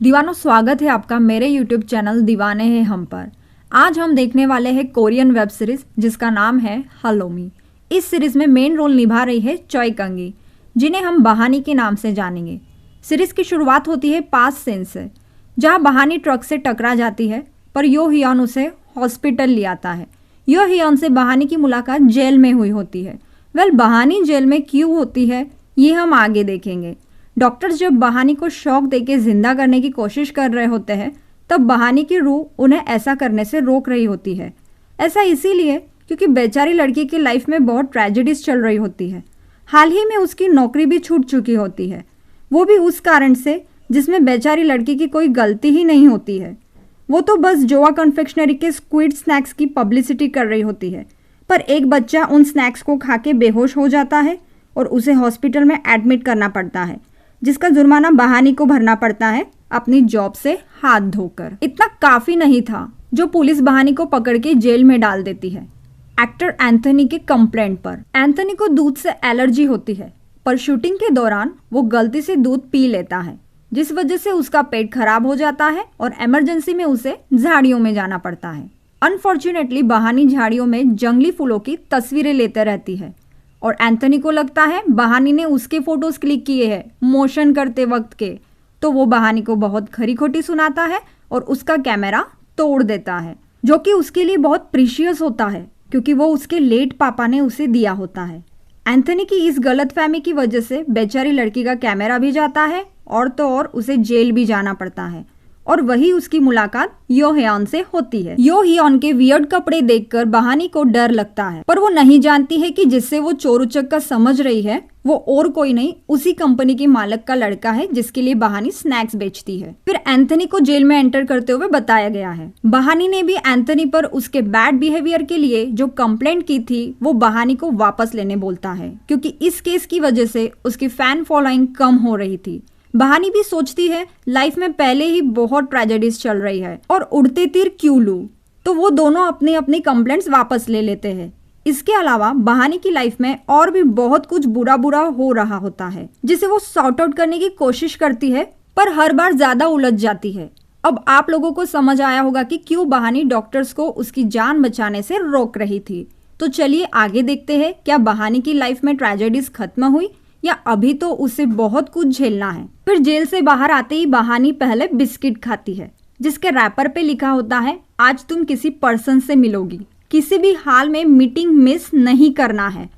दीवानों, स्वागत है आपका मेरे YouTube चैनल दीवाने हैं हम पर। आज हम देखने वाले हैं कोरियन वेब सीरीज जिसका नाम है हलोमी। इस सीरीज में मेन रोल निभा रही है चॉय कंगी, जिन्हें हम बहानी के नाम से जानेंगे। सीरीज की शुरुआत होती है पास्ट सीन से, जहां बहानी ट्रक से टकरा जाती है, पर यो हियॉन उसे हॉस्पिटल ले आता है। यो हियॉन से बहानी की मुलाकात जेल में हुई होती है। बहानी जेल में क्यों होती है ये हम आगे देखेंगे। डॉक्टर्स जब बहानी को शॉक देके जिंदा करने की कोशिश कर रहे होते हैं, तब बहानी की रूह उन्हें ऐसा करने से रोक रही होती है। ऐसा इसीलिए क्योंकि बेचारी लड़की की लाइफ में बहुत ट्रेजेडीज चल रही होती है। हाल ही में उसकी नौकरी भी छूट चुकी होती है, वो भी उस कारण से जिसमें बेचारी लड़की की कोई गलती ही नहीं होती है। वो तो बस जोआ कन्फेक्शनरी के स्क्विड स्नैक्स की पब्लिसिटी कर रही होती है, पर एक बच्चा उन स्नैक्स को खा के बेहोश हो जाता है और उसे हॉस्पिटल में एडमिट करना पड़ता है, जिसका जुर्माना बहानी को भरना पड़ता है अपनी जॉब से हाथ धोकर। इतना काफी नहीं था जो पुलिस बहानी को पकड़ के जेल में डाल देती है एक्टर एंथनी के कंप्लेंट पर। एंथनी को दूध से एलर्जी होती है, पर शूटिंग के दौरान वो गलती से दूध पी लेता है, जिस वजह से उसका पेट खराब हो जाता है और इमरजेंसी में उसे झाड़ियों में जाना पड़ता है। अनफॉर्चुनेटली बहानी झाड़ियों में जंगली फूलों की तस्वीरें लेते रहती है और एंथनी को लगता है बहानी ने उसके फोटोज क्लिक किए हैं मोशन करते वक्त के, तो वो बहानी को बहुत खरी खोटी सुनाता है और उसका कैमरा तोड़ देता है, जो कि उसके लिए बहुत प्रीशियस होता है क्योंकि वो उसके लेट पापा ने उसे दिया होता है। एंथनी की इस गलतफहमी की वजह से बेचारी लड़की का कैमरा भी जाता है और तो और उसे जेल भी जाना पड़ता है, और वही उसकी मुलाकात यो हियॉन से होती है। यो हियॉन के वियर्ड कपड़े देखकर बहानी को डर लगता है, पर वो नहीं जानती है कि जिससे वो चोर उचक्का समझ रही है वो और कोई नहीं, उसी कंपनी की मालिक का लड़का है जिसके लिए बहानी स्नैक्स बेचती है। फिर एंथनी को जेल में एंटर करते हुए बताया गया है। बहानी ने भी एंथनी पर उसके बैड बिहेवियर के लिए जो कंप्लेंट की थी वो बहानी को वापस लेने बोलता है, क्योंकि इस केस की वजह से उसकी फैन फॉलोइंग कम हो रही थी। बहानी भी सोचती है लाइफ में पहले ही बहुत ट्रेजेडीज चल रही है और उड़ते तीर क्यों लूं, तो वो दोनों अपनी अपनी कंप्लेंट्स वापस ले लेते हैं। इसके अलावा बहानी की लाइफ में और भी बहुत कुछ बुरा बुरा हो रहा होता है, जिसे वो सॉर्ट आउट करने की कोशिश करती है, पर हर बार ज्यादा उलझ जाती है। अब आप लोगों को समझ आया होगा कि क्यों बहानी डॉक्टर्स को उसकी जान बचाने से रोक रही थी। तो चलिए आगे देखते हैं, क्या बहानी की लाइफ में ट्रेजेडीज खत्म हुई या अभी तो उसे बहुत कुछ झेलना है। फिर जेल से बाहर आते ही बहानी पहले बिस्किट खाती है, जिसके रैपर पे लिखा होता है आज तुम किसी पर्सन से मिलोगी, किसी भी हाल में मीटिंग मिस नहीं करना है।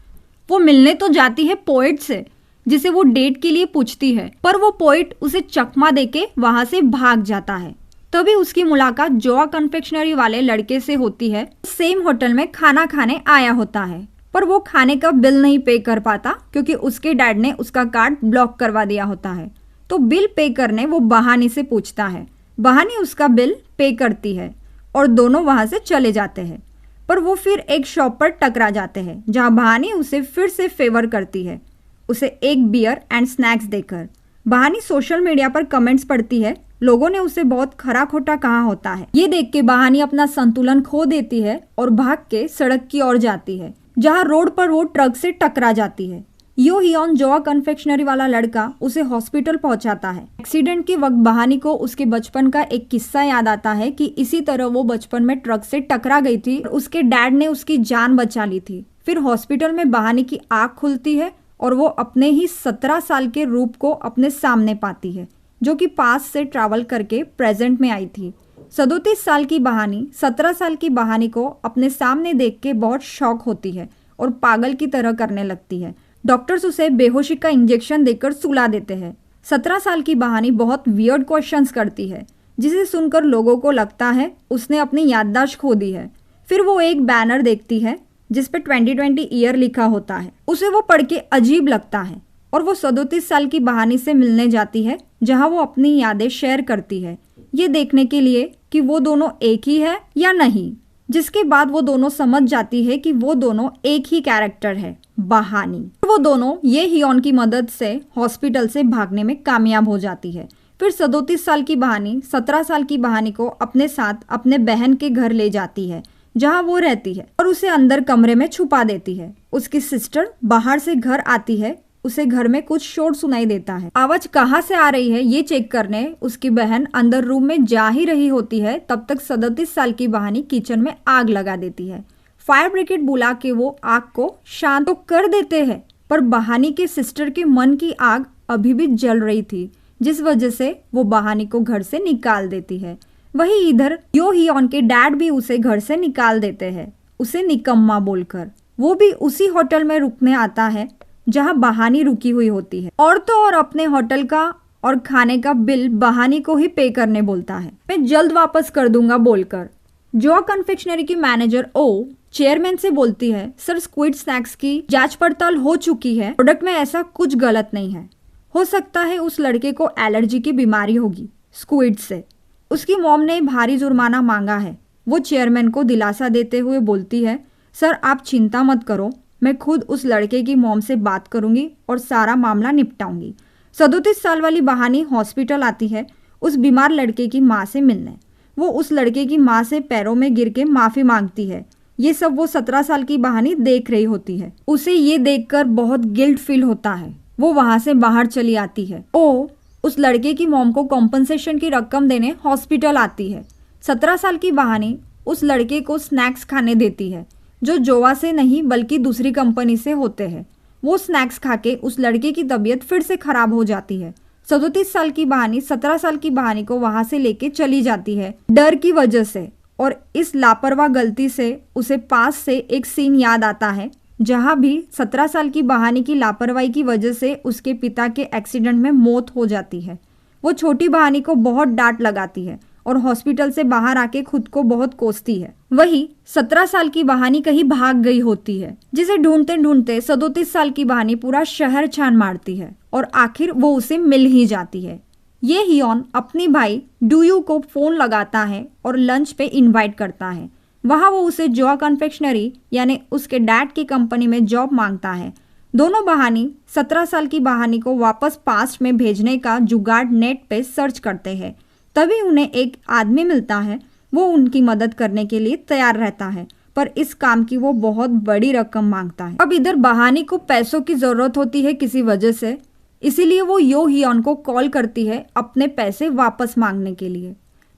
वो मिलने तो जाती है पोएट से, जिसे वो डेट के लिए पूछती है, पर वो पोएट उसे चकमा देके वहां से भाग जाता है। तभी उसकी मुलाकात जोआ कन्फेक्शनरी वाले लड़के से होती है। सेम होटल में खाना खाने आया होता है, पर वो खाने का बिल नहीं पे कर पाता क्योंकि उसके डैड ने उसका कार्ड ब्लॉक करवा दिया होता है। तो बिल पे करने वो बहानी से पूछता है। बहानी उसका बिल पे करती है और दोनों वहां से चले जाते हैं, पर वो फिर एक शॉप पर टकरा जाते हैं, जहां बहानी उसे फिर से फेवर करती है, उसे एक बियर एंड स्नैक्स देकर। बहानी सोशल मीडिया पर कमेंट्स पढ़ती है, लोगों ने उसे बहुत खरा खोटा कहा होता है। ये देख के बहानी अपना संतुलन खो देती है और भाग के सड़क की ओर जाती है, जहां रोड पर वो ट्रक से टकरा जाती है। यो हियॉन जोआ कन्फेक्शनरी वाला लड़का उसे हॉस्पिटल पहुंचाता है। एक्सीडेंट के वक्त बहानी को उसके बचपन का एक किस्सा याद आता है कि इसी तरह वो बचपन में ट्रक से टकरा गई थी और उसके डैड ने उसकी जान बचा ली थी। फिर हॉस्पिटल में बहानी की आंख खुलती है और वो अपने ही 17 साल के रूप को अपने सामने पाती है, जो कि पास्ट से ट्रैवल करके प्रेजेंट में आई थी। 37 साल की बहानी 17 साल की बहानी को अपने सामने देख के बहुत शॉक होती है और पागल की तरह करने लगती है। डॉक्टर्स उसे बेहोशी का इंजेक्शन देकर सुला देते हैं। 17 साल की बहानी बहुत वियर्ड क्वेश्चंस करती है, जिसे सुनकर लोगों को लगता है उसने अपनी याददाश्त खो दी है। फिर वो एक बैनर देखती है जिस पे 2020 ईयर लिखा होता है। उसे वो पढ़ के अजीब लगता है और वो 37 साल की बहानी से मिलने जाती है, जहाँ वो अपनी यादें शेयर करती है, ये देखने के लिए कि वो दोनों एक ही है या नहीं। जिसके बाद वो दोनों समझ जाती है कि वो दोनों एक ही कैरेक्टर है, बहानी। वो दोनों ये हियॉन की मदद से हॉस्पिटल से भागने में कामयाब हो जाती है। फिर 37 साल की बहानी 17 साल की बहानी को अपने साथ अपने बहन के घर ले जाती है, जहां वो रहती है, और उसे अंदर कमरे में छुपा देती है। उसकी सिस्टर बाहर से घर आती है, उसे घर में कुछ शोर सुनाई देता है। आवाज कहाँ से आ रही है ये चेक करने उसकी बहन अंदर रूम में जा ही रही होती है, तब तक 37 साल की बहानी किचन में आग लगा देती है। फायर ब्रिगेड बुला के वो आग को शांत तो कर देते हैं, पर बहानी के सिस्टर के मन की आग अभी भी जल रही थी, जिस वजह से वो बहानी को घर से निकाल देती है। वही इधर यो हियॉन के डैड भी उसे घर से निकाल देते हैं, उसे निकम्मा बोलकर। वो भी उसी होटल में रुकने आता है जहां बहानी रुकी हुई होती है, और तो और अपने होटल का और खाने का बिल बहानी को ही पे करने बोलता है, मैं जल्द वापस कर दूंगा बोलकर। जोआ कन्फेक्शनरी की मैनेजर ओ चेयरमैन से बोलती है, सर स्क्विड स्नैक्स की जांच पड़ताल हो चुकी है, प्रोडक्ट में ऐसा कुछ गलत नहीं है। हो सकता है उस लड़के को एलर्जी की बीमारी होगी स्क्विड से। उसकी मॉम ने भारी जुर्माना मांगा है। वो चेयरमैन को दिलासा देते हुए बोलती है, सर आप चिंता मत करो, मैं खुद उस लड़के की मॉम से बात करूंगी और सारा मामला निपटाऊंगी। 37 साल वाली बहानी हॉस्पिटल आती है उस बीमार लड़के की माँ से मिलने। वो उस लड़के की माँ से पैरों में गिर के माफ़ी मांगती है। ये सब वो 17 साल की बहानी देख रही होती है। उसे ये देखकर बहुत गिल्ट फील होता है। वो वहाँ से बाहर चली आती है। ओ उस लड़के की मॉम को कॉम्पनसेशन की रकम देने हॉस्पिटल आती है। 17 साल की बहानी उस लड़के को स्नैक्स खाने देती है जो जोआ से नहीं बल्कि दूसरी कंपनी से होते हैं। वो स्नैक्स खा के उस लड़के की तबीयत फिर से खराब हो जाती है। 37 साल की बहानी 17 साल की बहानी को वहां से लेके चली जाती है डर की वजह से, और इस लापरवाह गलती से उसे पास से एक सीन याद आता है जहां भी 17 साल की बहानी की लापरवाही की वजह से उसके पिता के एक्सीडेंट में मौत हो जाती है। वो छोटी बहानी को बहुत डांट लगाती है और हॉस्पिटल से बाहर आके खुद को बहुत कोसती है। वही 17 साल की बहानी कहीं भाग गई होती है, जिसे ढूंढते ढूंढते 37 साल की बहानी पूरा शहर छान मारती है और आखिर वो उसे मिल ही जाती है। ये हियॉन अपनी भाई डूयू को फोन लगाता है और लंच पे इनवाइट करता है। वहाँ वो उसे जोआ कन्फेक्शनरी यानी उसके डैड की कंपनी में जॉब मांगता है। दोनों बहानी 17 साल की बहानी को वापस पास्ट में भेजने का जुगाड़ नेट पे सर्च करते हैं। तभी उन्हें एक आदमी मिलता है। वो उनकी मदद करने के लिए तैयार रहता है, पर इस काम की वो बहुत बड़ी रकम मांगता है। अब इधर बहानी को पैसों की जरूरत होती है किसी वजह से, इसीलिए वो यो हियॉन को कॉल करती है अपने पैसे वापस मांगने के लिए,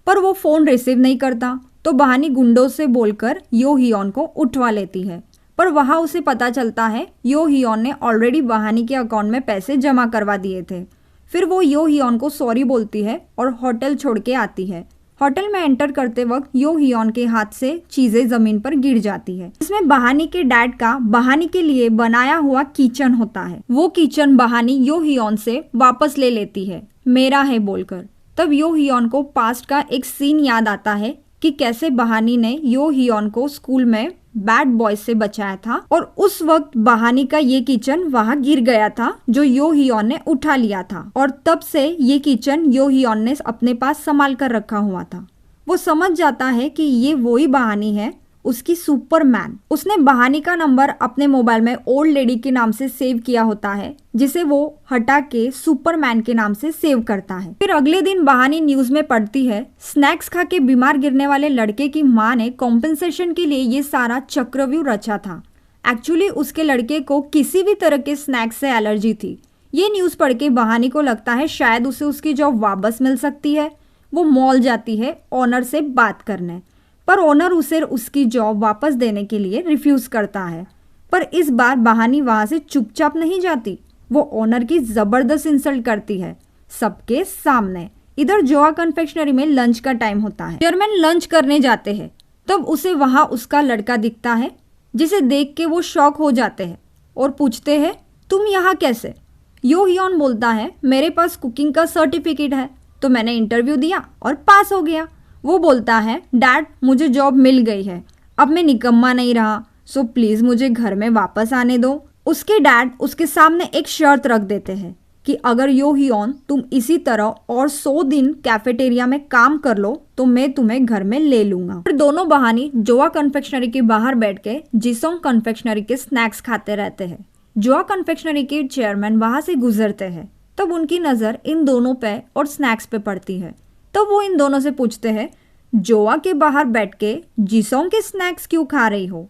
पर वो फोन रिसीव नहीं करता। तो बहानी गुंडों से बोलकर यो हियॉन को उठवा लेती है, पर वहाँ उसे पता चलता है यो हियॉन ने ऑलरेडी बहानी के अकाउंट में पैसे जमा करवा दिए थे। फिर वो यो हियॉन को सॉरी बोलती है और होटल छोड़ के आती है। होटल में एंटर करते वक्त यो हियॉन के हाथ से चीजें जमीन पर गिर जाती है। इसमें बहानी के डैड का बहानी के लिए बनाया हुआ किचन होता है। वो किचन बहानी यो हियॉन से वापस ले लेती है, मेरा है बोलकर। तब यो हियॉन को पास्ट का एक सीन याद आता है कि कैसे बहानी ने यो हियॉन को स्कूल में बैड बॉय से बचाया था, और उस वक्त बहानी का ये किचन वहां गिर गया था जो यो हियॉन ने उठा लिया था, और तब से ये किचन यो हियॉन ने अपने पास संभाल कर रखा हुआ था। वो समझ जाता है कि ये वही बहानी है, उसकी सुपरमैन। उसने बहानी का नंबर अपने मोबाइल में ओल्ड लेडी के नाम से सेव किया होता है, जिसे वो हटा के सुपरमैन के नाम से सेव करता है। फिर अगले दिन बहानी न्यूज में पढ़ती है, स्नैक्स खा के बीमार गिरने वाले लड़के की माँ ने कॉम्पेंसेशन के लिए ये सारा चक्रव्यूह रचा था। एक्चुअली उसके लड़के को किसी भी तरह के स्नैक्स से एलर्जी थी। ये न्यूज पढ़ के बहानी को लगता है शायद उसे उसकी जॉब वापस मिल सकती है। वो मॉल जाती है ओनर से बात करने, पर ओनर उसे उसकी जॉब वापस देने के लिए रिफ्यूज करता है। पर इस बार बहानी वहां से चुपचाप नहीं जाती, वो ओनर की जबरदस्त इंसल्ट करती है सबके सामने। इधर जोआ कन्फेक्शनरी में लंच का टाइम होता है। चेयरमैन लंच करने जाते हैं, तब उसे वहां उसका लड़का दिखता है, जिसे देख के वो शॉक हो जाते हैं और पूछते हैं, तुम यहाँ कैसे? यो हियॉन बोलता है, मेरे पास कुकिंग का सर्टिफिकेट है, तो मैंने इंटरव्यू दिया और पास हो गया। वो बोलता है, डैड मुझे जॉब मिल गई है, अब मैं निकम्मा नहीं रहा, सो प्लीज मुझे घर में वापस आने दो। उसके डैड उसके सामने एक शर्त रख देते हैं कि अगर यो हियॉन तुम इसी तरह और 100 दिन कैफेटेरिया में काम कर लो तो मैं तुम्हें घर में ले लूंगा। फिर दोनों बहानी जोआ कन्फेक्शनरी के बाहर बैठ के जिसोंग कन्फेक्शनरी के स्नैक्स खाते रहते हैं। जोआ कन्फेक्शनरी के चेयरमैन वहां से गुजरते हैं, तब उनकी नजर इन दोनों पे और स्नैक्स पे पड़ती है। तब वो इन दोनों से पूछते हैं, जोआ के बाहर बैठ के जिसोंग के स्नैक्स क्यों खा रही हो?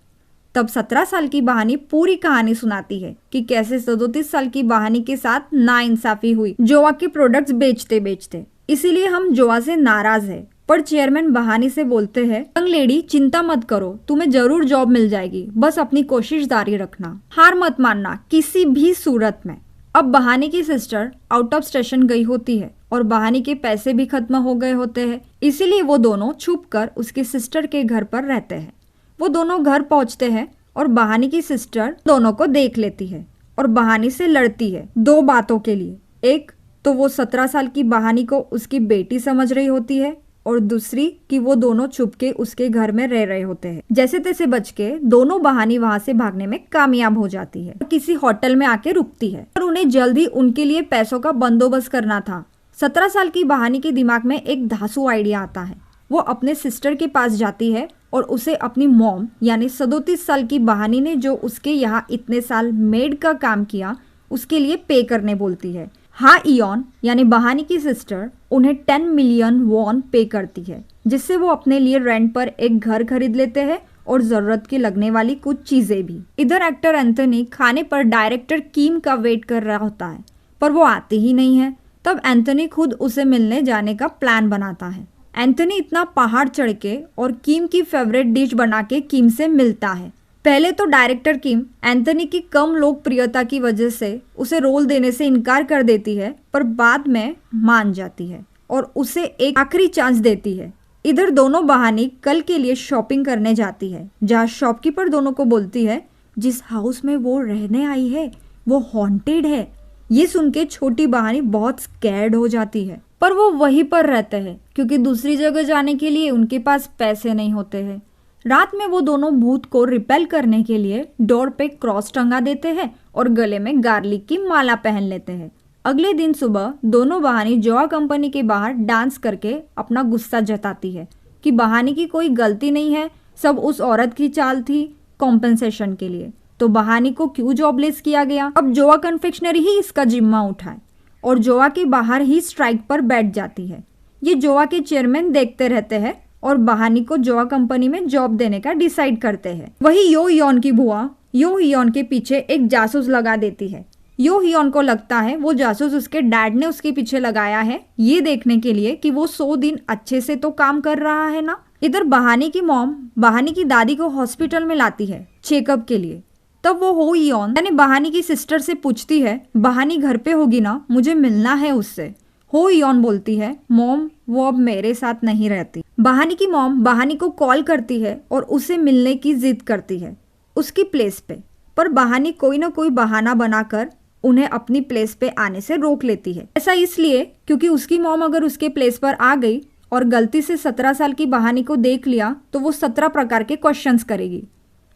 तब 17 साल की बहानी पूरी कहानी सुनाती है कि कैसे 37 साल की बहानी के साथ नाइंसाफी हुई जोआ के प्रोडक्ट्स बेचते बेचते, इसीलिए हम जोआ से नाराज है। पर चेयरमैन बहानी से बोलते हैं, यंग लेडी चिंता मत करो, तुम्हें जरूर जॉब मिल जाएगी, बस अपनी कोशिश जारी रखना, हार मत मानना किसी भी सूरत में। अब बहानी की सिस्टर आउट ऑफ स्टेशन गई होती है और बहानी के पैसे भी खत्म हो गए होते हैं, इसीलिए वो दोनों छुपकर उसकी सिस्टर के घर पर रहते हैं। वो दोनों घर पहुंचते हैं और बहानी की सिस्टर दोनों को देख लेती है और बहानी से लड़ती है 2 बातों के लिए। एक तो वो 17 साल की बहानी को उसकी बेटी समझ रही होती है और दूसरी कि वो दोनों छुपके उसके घर में रह रहे होते हैं। जैसे तैसे बच के दोनों बहानी वहां से भागने में कामयाब हो जाती है, किसी होटल में आके रुकती है और उन्हें जल्द ही उनके लिए पैसों का बंदोबस्त करना था। 17 साल की बहानी के दिमाग में एक धांसू आइडिया आता है। वो अपने सिस्टर के पास जाती है और उसे अपनी मॉम यानी 37 साल की बहानी ने जो उसके यहाँ इतने साल मेड का काम किया उसके लिए पे करने बोलती है। हाँ इयॉन यानी बहानी की सिस्टर उन्हें 10 मिलियन वॉन पे करती है, जिससे वो अपने लिए रेंट पर एक घर खरीद लेते हैं और जरूरत की लगने वाली कुछ चीजें भी। इधर एक्टर एंथनी खाने पर डायरेक्टर किम का वेट कर रहा होता है, पर वो आती ही नहीं है। तब एंथनी खुद उसे मिलने जाने का प्लान बनाता है। एंथनी इतना पहाड़ चढ़ के और किम की फेवरेट डिश बना के किम से मिलता है। पहले तो डायरेक्टर किम एंथनी की कम लोकप्रियता की वजह से उसे रोल देने से इनकार कर देती है, पर बाद में मान जाती है और उसे एक आखिरी चांस देती है। इधर दोनों बहानी कल के लिए शॉपिंग करने जाती है, जहाँ शॉपकीपर दोनों को बोलती है जिस हाउस में वो रहने आई है वो हॉन्टेड है। ये सुन के छोटी बहानी बहुत स्कैर्ड हो जाती है, पर वो वहीं पर रहते हैं क्योंकि दूसरी जगह जाने के लिए उनके पास पैसे नहीं होते हैं। रात में वो दोनों भूत को रिपेल करने के लिए डोर पे क्रॉस टंगा देते हैं और गले में गार्लिक की माला पहन लेते हैं। अगले दिन सुबह दोनों बहानी जोआ कंपनी के बाहर डांस करके अपना गुस्सा जताती है कि बहानी की कोई गलती नहीं है, सब उस औरत की चाल थी कॉम्पेंसेशन के लिए। तो बहानी को क्यों जॉबलेस किया गया? अब जोआ कन्फेक्शनरी ही इसका जिम्मा उठाए और जोआ के बाहर ही स्ट्राइक पर बैठ जाती है। ये जोआ के चेयरमैन देखते रहते हैं और बहानी को जोआ कंपनी में जॉब देने का डिसाइड करते हैं। वही यो हियोन की बुआ यो हियोन के पीछे एक जासूस लगा देती है। यो हियोन को लगता है वो जासूस उसके डैड ने उसके पीछे लगाया है, ये देखने के लिए कि वो 100 दिन अच्छे से तो काम कर रहा है ना। इधर बहानी की मॉम बहानी की दादी को हॉस्पिटल में लाती है चेकअप के लिए। तब वो हो हियोन यानी बहानी की सिस्टर से पूछती है, बहानी घर पे होगी ना, मुझे मिलना है उससे। हो हियोन बोलती है, मॉम वो अब मेरे साथ नहीं रहती। बहानी की मॉम बहानी को कॉल करती है और उसे मिलने की जिद करती है उसकी प्लेस पे, पर बहानी कोई ना कोई बहाना बनाकर उन्हें अपनी प्लेस पे आने से रोक लेती है। ऐसा इसलिए क्योंकि उसकी मॉम अगर उसके प्लेस पर आ गई और गलती से 17 साल की बहानी को देख लिया तो वो 17 प्रकार के क्वेश्चंस करेगी।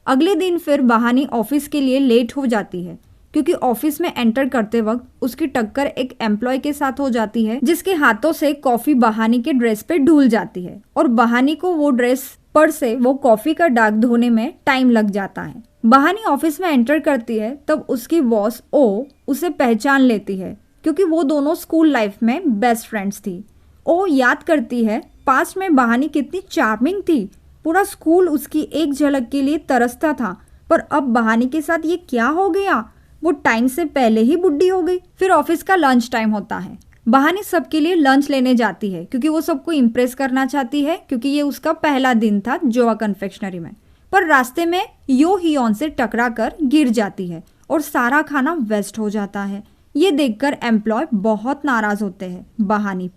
अगले दिन फिर बहानी ऑफिस के लिए लेट हो जाती है क्योंकि ऑफिस में एंटर करते वक्त उसकी टक्कर एक एम्प्लॉय के साथ हो जाती है जिसके हाथों से कॉफी बहानी के ड्रेस पे ढूल जाती है और बहानी को वो ड्रेस पर से वो कॉफी का दाग धोने में टाइम लग जाता है। बहानी ऑफिस में एंटर करती है तब उसकी बॉस ओ उसे पहचान लेती है क्योंकि वो दोनों स्कूल लाइफ में बेस्ट फ्रेंड्स थी। ओ याद करती है पास्ट में बहानी कितनी चार्मिंग थी, पूरा स्कूल उसकी एक झलक के लिए तरसता था, पर अब बहानी के साथ ये क्या हो गया, वो टाइम से पहले ही बुढ़ी हो गई। फिर ऑफिस का लंच टाइम होता है। बहानी सबके लिए लंच लेने जाती है क्योंकि वो सबको इम्प्रेस करना चाहती है क्योंकि ये उसका पहला दिन था जोआ कन्फेक्शनरी में। पर रास्ते में यो हियोन से टकरा कर गिर जाती है और सारा खाना वेस्ट हो जाता है। ये देखकर एम्प्लॉय बहुत नाराज होते हैं बहानी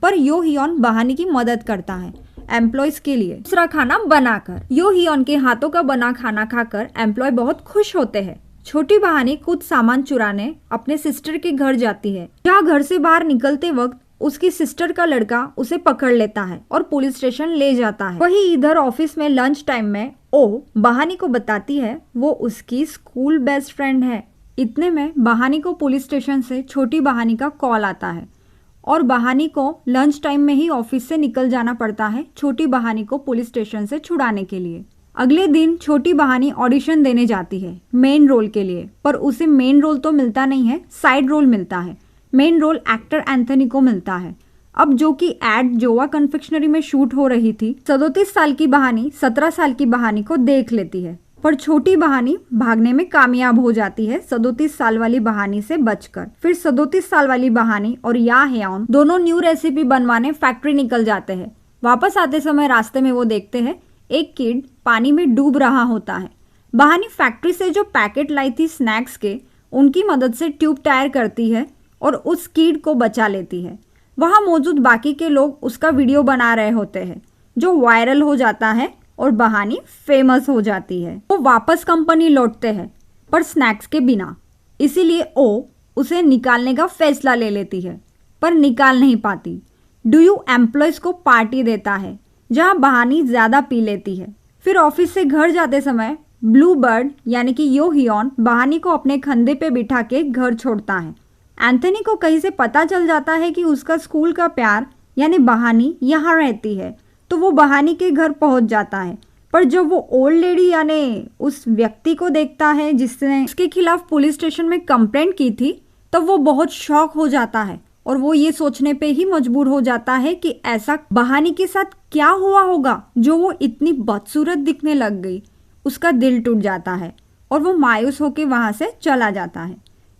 पर यो हियोन बहानी की मदद करता है एम्प्लॉयज के लिए दूसरा खाना बनाकर। यो हियोन के हाथों का बना खाना खाकर एम्प्लॉय बहुत खुश होते हैं। छोटी बहानी कुछ सामान चुराने अपने सिस्टर के घर जाती है, जहाँ घर से बाहर निकलते वक्त उसकी सिस्टर का लड़का उसे पकड़ लेता है और पुलिस स्टेशन ले जाता है। वही इधर ऑफिस में लंच टाइम में ओ बहानी को बताती है वो उसकी स्कूल बेस्ट फ्रेंड है। इतने में बहानी को पुलिस स्टेशन से छोटी बहानी का कॉल आता है और बहानी को लंच टाइम में ही ऑफिस से निकल जाना पड़ता है छोटी बहानी को पुलिस स्टेशन से छुड़ाने के लिए। अगले दिन छोटी बहानी ऑडिशन देने जाती है मेन रोल के लिए, पर उसे मेन रोल तो मिलता नहीं है, साइड रोल मिलता है। मेन रोल एक्टर एंथनी को मिलता है। अब जो कि एड जोआ कन्फेक्शनरी में शूट हो रही थी, 37 साल की बहानी 17 साल की बहानी को देख लेती है पर छोटी बहानी भागने में कामयाब हो जाती है 37 साल वाली बहानी से बचकर। फिर 37 साल वाली बहानी और या हेयॉन दोनों न्यू रेसिपी बनवाने फैक्ट्री निकल जाते हैं। वापस आते समय रास्ते में वो देखते हैं एक किड पानी में डूब रहा होता है। बहानी फैक्ट्री से जो पैकेट लाई थी स्नैक्स के, उनकी मदद से ट्यूब टायर करती है और उस किड को बचा लेती है। वहाँ मौजूद बाकी के लोग उसका वीडियो बना रहे होते हैं जो वायरल हो जाता है और बहानी फेमस हो जाती है। वो वापस कंपनी लौटते हैं पर स्नैक्स के बिना, इसीलिए ओ उसे निकालने का फैसला ले लेती है पर निकाल नहीं पाती। डू एम्प्लॉयज को पार्टी देता है जहां बहानी ज्यादा पी लेती है। फिर ऑफिस से घर जाते समय ब्लू बर्ड यानी कि यो हियॉन बहानी को अपने कंधे पे बिठा के घर छोड़ता है। एंथनी को कहीं से पता चल जाता है कि उसका स्कूल का प्यार यानी बहानी यहाँ रहती है, तो वो बहानी के घर पहुंच जाता है। पर जब वो ओल्ड लेडी यानी उस व्यक्ति को देखता है जिसने उसके खिलाफ पुलिस स्टेशन में कंप्लेंट की थी, तब वो बहुत शॉक हो जाता है और वो ये सोचने पे ही मजबूर हो जाता है कि ऐसा बहानी के साथ क्या हुआ होगा जो वो इतनी बदसूरत दिखने लग गई। उसका दिल टूट जाता है और वो मायूस होकर वहां से चला जाता है।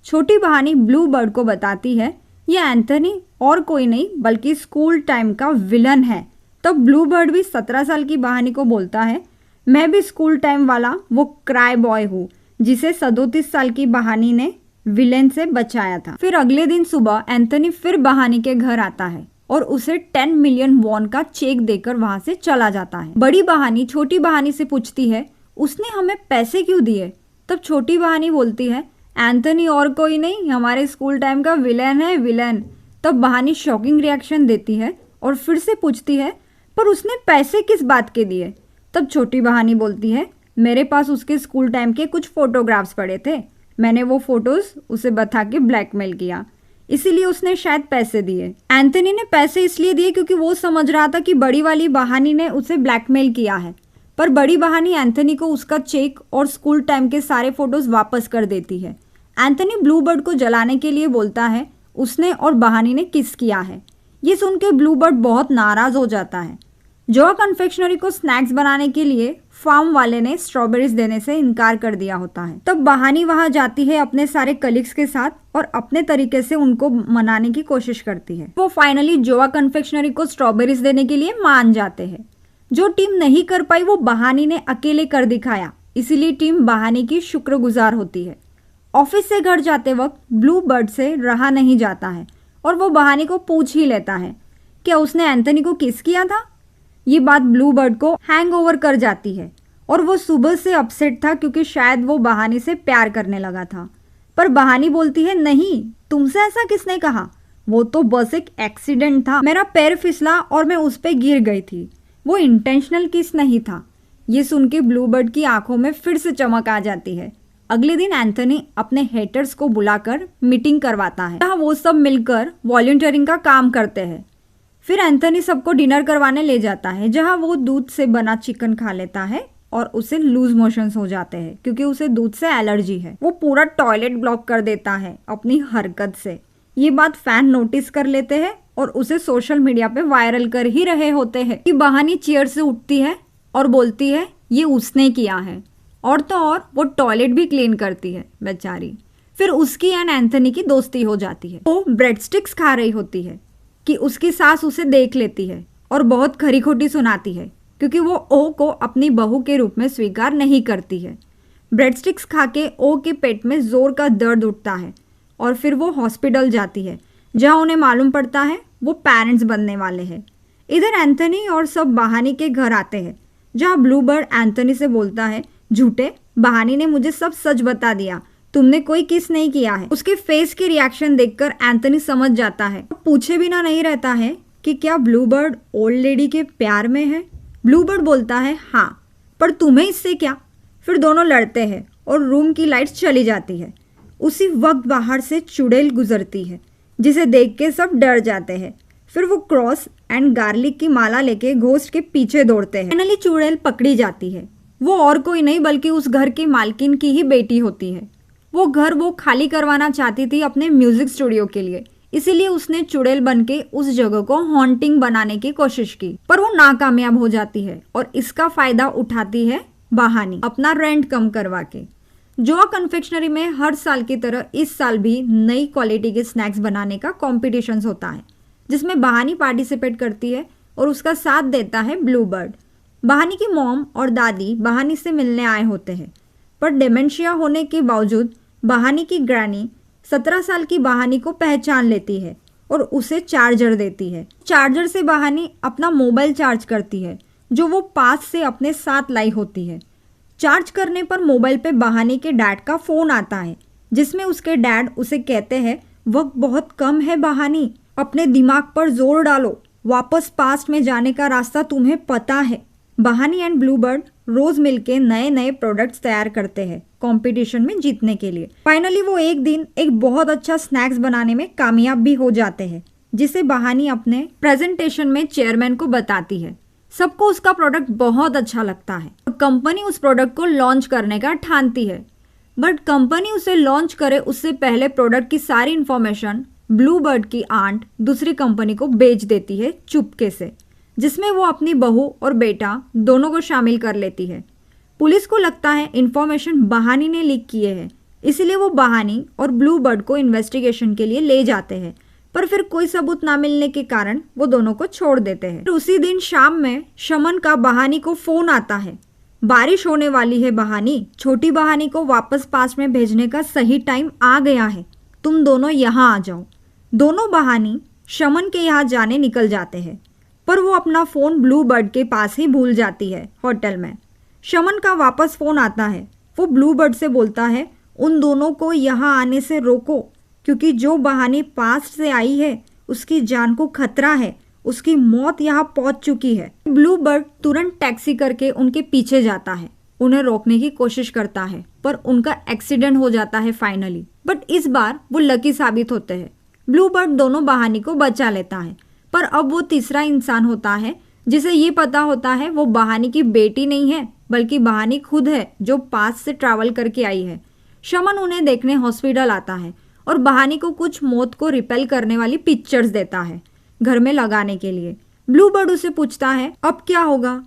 छोटी बहानी ब्लू बर्ड को बताती है ये एंथनी और कोई नहीं बल्कि स्कूल टाइम का विलन है। तब ब्लू बर्ड भी 17 साल की बहानी को बोलता है मैं भी स्कूल टाइम वाला वो क्राई बॉय हूँ जिसे 37 साल की बहानी ने विलेन से बचाया था। फिर अगले दिन सुबह एंथनी फिर बहानी के घर आता है और उसे 10 मिलियन वॉन का चेक देकर वहां से चला जाता है। बड़ी बहानी छोटी बहानी से पूछती है उसने हमें पैसे क्यों दिए? तब छोटी बहानी बोलती है एंथनी और कोई नहीं हमारे स्कूल टाइम का विलेन है, विलेन। तब बहानी शॉकिंग रिएक्शन देती है और फिर से पूछती है पर उसने पैसे किस बात के दिए? तब छोटी बहानी बोलती है मेरे पास उसके स्कूल टाइम के कुछ फोटोग्राफ्स पड़े थे, मैंने वो फोटोज उसे बता के ब्लैकमेल किया, इसीलिए उसने शायद पैसे दिए। एंथनी ने पैसे इसलिए दिए क्योंकि वो समझ रहा था कि बड़ी वाली बहानी ने उसे ब्लैकमेल किया है। पर बड़ी बहानी एंथनी को उसका चेक और स्कूल टाइम के सारे फोटोज वापस कर देती है। एंथनी ब्लू बर्ड को जलाने के लिए बोलता है उसने और बहानी ने किस किया है। ये सुन के ब्लू बर्ड बहुत नाराज हो जाता है। जोआ कन्फेक्शनरी को स्नैक्स बनाने के लिए फार्म वाले ने स्ट्रॉबेरीज देने से इनकार कर दिया होता है। तब बहानी वहां जाती है अपने सारे कलीग्स के साथ और अपने तरीके से उनको मनाने की कोशिश करती है। वो फाइनली जोआ कन्फेक्शनरी को स्ट्रॉबेरीज देने के लिए मान जाते हैं। जो टीम नहीं कर पाई वो बहानी ने अकेले कर दिखाया, इसीलिए टीम बहानी की शुक्रगुजार होती है। ऑफिस से घर जाते वक्त ब्लू बर्ड से रहा नहीं जाता है और वो बहानी को पूछ ही लेता है क्या उसने एंथनी को किस किया था। ये बात ब्लू बर्ड को हैंगओवर कर जाती है और वो सुबह से अपसेट था क्योंकि शायद वो बहानी से प्यार करने लगा था। पर बहानी बोलती है नहीं, तुमसे ऐसा किसने कहा, वो तो बस एक एक्सीडेंट था, मेरा पैर फिसला और मैं उस पर गिर गई थी, वो इंटेंशनल किस नहीं था। ये सुन के ब्लू बर्ड की आंखों में फिर से चमक आ जाती है। अगले दिन एंथनी अपने हेटर्स को बुलाकर मीटिंग करवाता है जहाँ वो सब मिलकर वॉलंटियरिंग का काम करते हैं। फिर एंथनी सबको डिनर करवाने ले जाता है जहाँ वो दूध से बना चिकन खा लेता है और उसे लूज मोशंस हो जाते हैं क्योंकि उसे दूध से एलर्जी है। वो पूरा टॉयलेट ब्लॉक कर देता है अपनी हरकत से। ये बात फैन नोटिस कर लेते हैं और उसे सोशल मीडिया पे वायरल कर ही रहे होते हैं कि बहानी चेयर से उठती है और बोलती है ये उसने किया है, और तो और वो टॉयलेट भी क्लीन करती है बेचारी। फिर उसकी एंड एंथनी की दोस्ती हो जाती है। वो ब्रेड स्टिक्स खा रही होती है कि उसकी सास उसे देख लेती है और बहुत खरी खोटी सुनाती है क्योंकि वो ओ को अपनी बहू के रूप में स्वीकार नहीं करती है। ब्रेड स्टिक्स खा के ओ के पेट में जोर का दर्द उठता है और फिर वो हॉस्पिटल जाती है जहाँ उन्हें मालूम पड़ता है वो पेरेंट्स बनने वाले हैं। इधर एंथनी और सब बहानी के घर आते हैं जहाँ ब्लू बर्ड एंथनी से बोलता है झूठे, बहानी ने मुझे सब सच बता दिया, तुमने कोई किस नहीं किया है। उसके फेस के रिएक्शन देखकर एंथनी समझ जाता है। पूछे बिना नहीं रहता है कि क्या ब्लू बर्ड ओल्ड लेडी के प्यार में है। ब्लू बर्ड बोलता है हाँ, पर तुम्हें इससे क्या। फिर दोनों लड़ते हैं और रूम की लाइट्स चली जाती है। उसी वक्त बाहर से चुड़ैल गुजरती है जिसे देख के सब डर जाते हैं। फिर वो क्रॉस एंड गार्लिक की माला लेके घोस्ट के पीछे दौड़ते हैं। फाइनली चुड़ैल पकड़ी जाती है। वो और कोई नहीं बल्कि उस घर की मालकिन की ही बेटी होती है। वो घर वो खाली करवाना चाहती थी अपने म्यूजिक स्टूडियो के लिए, इसीलिए उसने चुड़ैल बनके उस जगह को हॉन्टिंग बनाने की कोशिश की, पर वो नाकामयाब हो जाती है और इसका फायदा उठाती है बहानी अपना रेंट कम करवा के। जोआ कन्फेक्शनरी में हर साल की तरह इस साल भी नई क्वालिटी के स्नैक्स बनाने का कॉम्पिटिशन्स होता है, जिसमें बहानी पार्टिसिपेट करती है और उसका साथ देता है ब्लू बर्ड। बहानी की मॉम और दादी बहानी से मिलने आए होते हैं, पर डिमेंशिया होने के बावजूद बहानी की ग्रैनी 17 साल की बहानी को पहचान लेती है और उसे चार्जर देती है। चार्जर से बहानी अपना मोबाइल चार्ज करती है, जो वो पास से अपने साथ लाई होती है। चार्ज करने पर मोबाइल पे बहानी के डैड का फ़ोन आता है, जिसमें उसके डैड उसे कहते हैं, वक्त बहुत कम है बहानी, अपने दिमाग पर जोर डालो, वापस पास्ट में जाने का रास्ता तुम्हें पता है। बहानी एंड ब्लू बर्ड रोज मिलके नए नए प्रोडक्ट्स तैयार करते हैं कंपटीशन में जीतने के लिए। फाइनली वो एक दिन एक बहुत अच्छा स्नैक्स बनाने में कामयाब भी हो जाते हैं, जिसे बहानी अपने प्रेजेंटेशन में चेयरमैन को बताती है। सबको उसका प्रोडक्ट बहुत अच्छा लगता है और कंपनी उस प्रोडक्ट को लॉन्च करने का ठानती है। बट कंपनी उसे लॉन्च करे उससे पहले प्रोडक्ट की सारी इंफॉर्मेशन ब्लू बर्ड की आंट दूसरी कंपनी को बेच देती है चुपके से, जिसमें वो अपनी बहू और बेटा दोनों को शामिल कर लेती है। पुलिस को लगता है इन्फॉर्मेशन बहानी ने लीक किए हैं, इसलिए वो बहानी और ब्लू बर्ड को इन्वेस्टिगेशन के लिए ले जाते हैं, पर फिर कोई सबूत ना मिलने के कारण वो दोनों को छोड़ देते हैं। उसी दिन शाम में शमन का बहानी को फोन आता है, बारिश होने वाली है बहानी, छोटी बहानी को वापस पास में भेजने का सही टाइम आ गया है, तुम दोनों यहाँ आ जाओ। दोनों बहानी शमन के यहाँ जाने निकल जाते हैं, पर वो अपना फ़ोन ब्लू बर्ड के पास ही भूल जाती है होटल में। शमन का वापस फ़ोन आता है, वो ब्लू बर्ड से बोलता है, उन दोनों को यहाँ आने से रोको, क्योंकि जो बहानी पास्ट से आई है उसकी जान को खतरा है, उसकी मौत यहाँ पहुँच चुकी है। ब्लू बर्ड तुरंत टैक्सी करके उनके पीछे जाता है, उन्हें रोकने की कोशिश करता है, पर उनका एक्सीडेंट हो जाता है फाइनली। बट इस बार वो लकी साबित होते हैं। ब्लू बर्ड दोनों बहानी को बचा लेता है, पर अब वो तीसरा इंसान होता है जिसे ये पता होता है वो बहानी की बेटी नहीं है, बल्कि बहानी खुद है जो पास से ट्रैवल करके आई है। शमन उन्हें देखने हॉस्पिटल आता है और बहानी को कुछ मौत को रिपेल करने वाली पिक्चर्स देता है घर में लगाने के लिए। ब्लू बर्ड उसे पूछता है अब क्या होगा।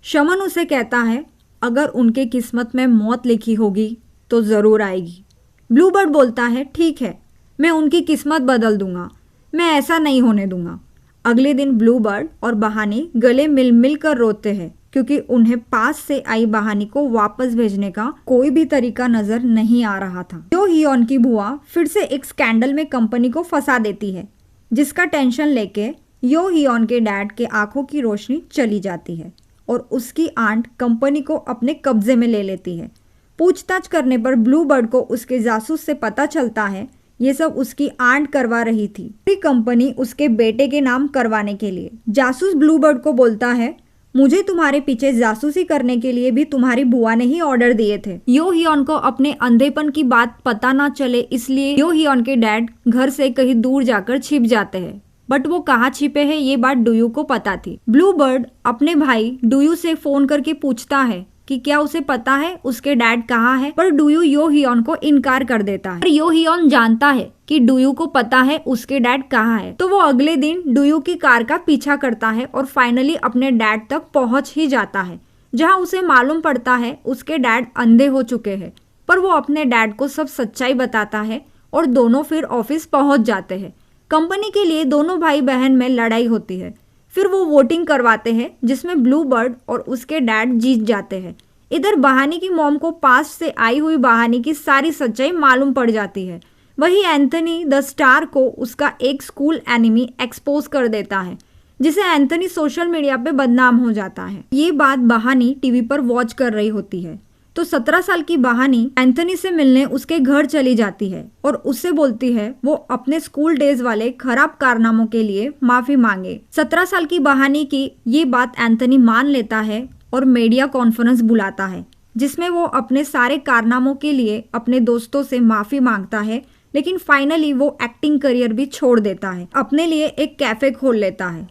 शमन उसे कहता है अगर उनके किस्मत में मौत लिखी होगी तो ज़रूर आएगी। ब्लू बर्ड बोलता है ठीक है, मैं उनकी किस्मत बदल दूंगा, मैं ऐसा नहीं होने दूंगा। अगले दिन ब्लू बर्ड और बहानी गले मिल मिल कर रोते हैं, क्योंकि उन्हें पास से आई बहानी को वापस भेजने का कोई भी तरीका नजर नहीं आ रहा था। यो हियोन की बुआ फिर से एक स्कैंडल में कंपनी को फंसा देती है, जिसका टेंशन लेके यो हियोन के डैड के आंखों की रोशनी चली जाती है और उसकी आंट कंपनी को अपने कब्जे में ले लेती है। पूछताछ करने पर ब्लू बर्ड को उसके जासूस से पता चलता है ये सब उसकी आंट करवा रही थी, पूरी कंपनी उसके बेटे के नाम करवाने के लिए। जासूस ब्लू बर्ड को बोलता है मुझे तुम्हारे पीछे जासूसी करने के लिए भी तुम्हारी बुआ ने ही ऑर्डर दिए थे। यो हियोन को अपने अंधेपन की बात पता ना चले, इसलिए यो हियोन के डैड घर से कहीं दूर जाकर छिप जाते हैं, बट वो कहाँ छिपे हैं ये बात डुयू को पता थी। ब्लू बर्ड अपने भाई डुयू से फोन करके पूछता है कि क्या उसे पता है उसके डैड कहाँ है, पर डुयू यो हियोन को इनकार कर देता है। यो हियोन जानता है कि डुयू को पता है उसके डैड कहाँ है, तो वो अगले दिन डुयू की कार का पीछा करता है और फाइनली अपने डैड तक पहुंच ही जाता है, जहां उसे मालूम पड़ता है उसके डैड अंधे हो चुके हैं। पर वो अपने डैड को सब सच्चाई बताता है और दोनों फिर ऑफिस पहुंच जाते हैं। कंपनी के लिए दोनों भाई बहन में लड़ाई होती है, फिर वो वोटिंग करवाते हैं जिसमें ब्लू बर्ड और उसके डैड जीत जाते हैं। इधर बहानी की मॉम को पास्ट से आई हुई बहानी की सारी सच्चाई मालूम पड़ जाती है। वही एंथनी द स्टार को उसका एक स्कूल एनिमी एक्सपोज कर देता है, जिसे एंथनी सोशल मीडिया पे बदनाम हो जाता है। ये बात बहानी टीवी पर वॉच कर रही होती है, तो 17 साल की बहानी एंथनी से मिलने उसके घर चली जाती है और उससे बोलती है वो अपने स्कूल डेज वाले खराब कारनामों के लिए माफी मांगे। 17 साल की बहानी की ये बात एंथनी मान लेता है और मीडिया कॉन्फ्रेंस बुलाता है, जिसमें वो अपने सारे कारनामों के लिए अपने दोस्तों से माफी मांगता है। लेकिन फाइनली वो एक्टिंग करियर भी छोड़ देता है, अपने लिए एक कैफे खोल लेता है।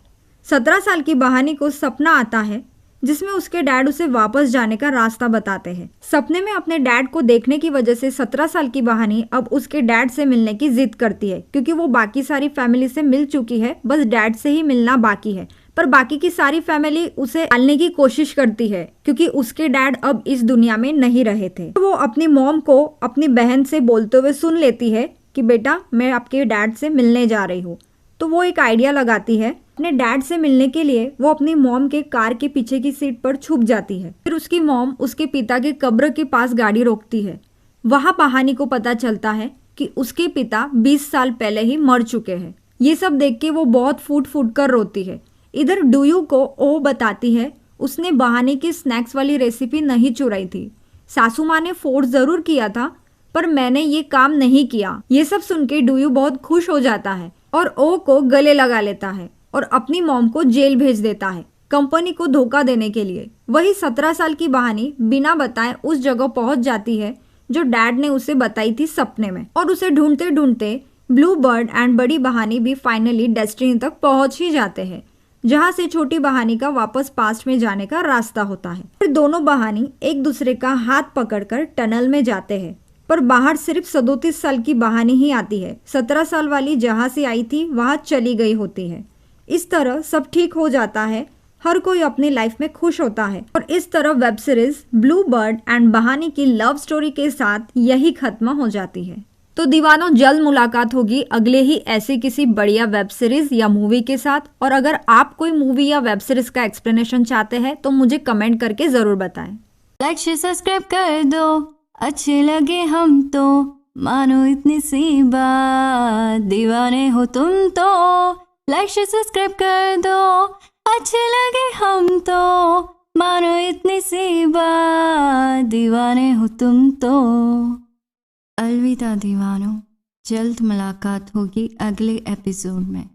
17 साल की बहानी को सपना आता है जिसमें उसके डैड उसे वापस जाने का रास्ता बताते हैं। सपने में अपने डैड को देखने की वजह से 17 साल की बहानी अब उसके डैड से मिलने की जिद करती है, क्योंकि वो बाकी सारी फैमिली से मिल चुकी है, बस डैड से ही मिलना बाकी है। पर बाकी की सारी फैमिली उसे टालने की कोशिश करती है क्योंकि उसके डैड अब इस दुनिया में नहीं रहे थे। वो अपनी मॉम को अपनी बहन से बोलते हुए सुन लेती है कि बेटा मैं आपके डैड से मिलने जा रही हूँ। तो वो एक आइडिया लगाती है, अपने डैड से मिलने के लिए वो अपनी मॉम के कार के पीछे की सीट पर छुप जाती है। फिर उसकी मॉम उसके पिता के कब्र के पास गाड़ी रोकती है। वहाँ बहानी को पता चलता है कि उसके पिता 20 साल पहले ही मर चुके हैं। ये सब देख के वो बहुत फूट फूट कर रोती है। इधर डूयू को ओ बताती है उसने बहानी की स्नैक्स वाली रेसिपी नहीं चुराई थी। सासू माँ ने फोर्स जरूर किया था पर मैंने ये काम नहीं किया। ये सब सुन के डूयू बहुत खुश हो जाता है और ओ को गले लगा लेता है और अपनी मॉम को जेल भेज देता है कंपनी को धोखा देने के लिए। वही 17 साल की बहानी बिना बताए उस जगह पहुंच जाती है जो डैड ने उसे बताई थी सपने में, और उसे ढूंढते ढूंढते ब्लू बर्ड एंड बड़ी बहानी भी फाइनली डेस्टिनी तक पहुंच ही जाते हैं, जहां से छोटी बहानी का वापस पास्ट में जाने का रास्ता होता है। फिर दोनों बहानी एक दूसरे का हाथ पकड़कर टनल में जाते हैं, पर बाहर सिर्फ 37 साल की बहानी ही आती है। 17 साल वाली जहां से आई थी वहां चली गई होती है। इस तरह सब ठीक हो जाता है, हर कोई अपनी लाइफ में खुश होता है। और इस तरह web series blue bird and बहानी की लव स्टोरी के साथ यही खत्म हो जाती है। तो दीवानों, जल्द मुलाकात होगी अगले ही ऐसे किसी बढ़िया वेब सीरीज या मूवी के साथ। और अगर आप कोई मूवी या वेब सीरीज का एक्सप्लेनेशन चाहते हैं तो मुझे कमेंट करके जरूर बताएं। लाइक शेयर सब्सक्राइब कर दो, अच्छे लगे हम तो मानो इतनी सी बात, दीवाने हो तुम तो। लाइक शेयर सब्सक्राइब कर दो, अच्छे लगे हम तो मानो इतनी सी बात, दीवाने हो तुम तो। अलविदा दीवानों, जल्द मुलाकात होगी अगले एपिसोड में।